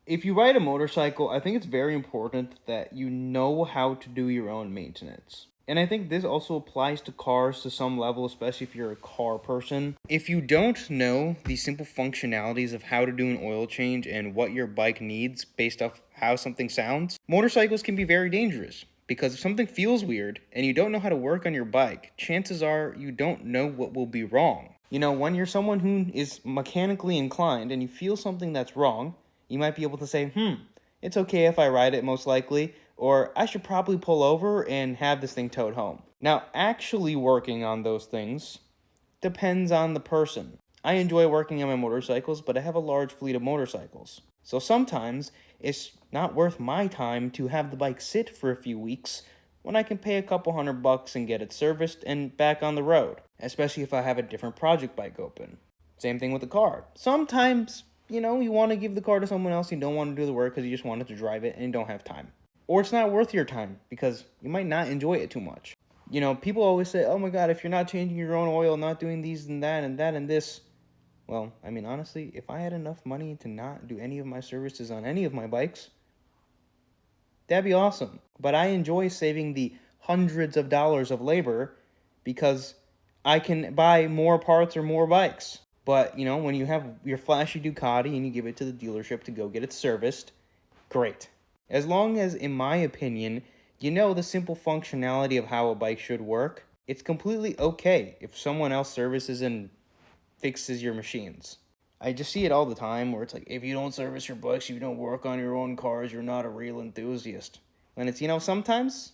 If you ride a motorcycle, I think it's very important that you know how to do your own maintenance. And I think this also applies to cars to some level, especially if you're a car person. If you don't know the simple functionalities of how to do an oil change and what your bike needs based off how something sounds, motorcycles can be very dangerous. Because if something feels weird and you don't know how to work on your bike, chances are you don't know what will be wrong. When you're someone who is mechanically inclined and you feel something that's wrong, you might be able to say, it's okay if I ride it most likely, or I should probably pull over and have this thing towed home. Now, actually working on those things depends on the person. I enjoy working on my motorcycles, but I have a large fleet of motorcycles. So sometimes it's not worth my time to have the bike sit for a few weeks when I can pay a couple $100 and get it serviced and back on the road, especially if I have a different project bike open. Same thing with the car. Sometimes, you want to give the car to someone else, you don't want to do the work because you just wanted to drive it and you don't have time. Or it's not worth your time because you might not enjoy it too much. People always say, oh my god, if you're not changing your own oil, not doing these and that and this. Well, honestly, if I had enough money to not do any of my services on any of my bikes, that'd be awesome. But I enjoy saving the hundreds of dollars of labor because I can buy more parts or more bikes. But, when you have your flashy Ducati and you give it to the dealership to go get it serviced, great. As long as, in my opinion, you know the simple functionality of how a bike should work, it's completely okay if someone else services and fixes your machines. I just see it all the time where it's like, if you don't service your bikes, you don't work on your own cars, you're not a real enthusiast. And it's, sometimes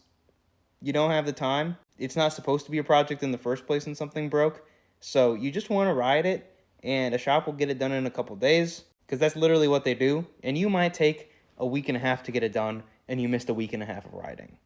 you don't have the time. It's not supposed to be a project in the first place and something broke. So you just want to ride it, and a shop will get it done in a couple days, because that's literally what they do. And you might take a week and a half to get it done, and you missed a week and a half of riding.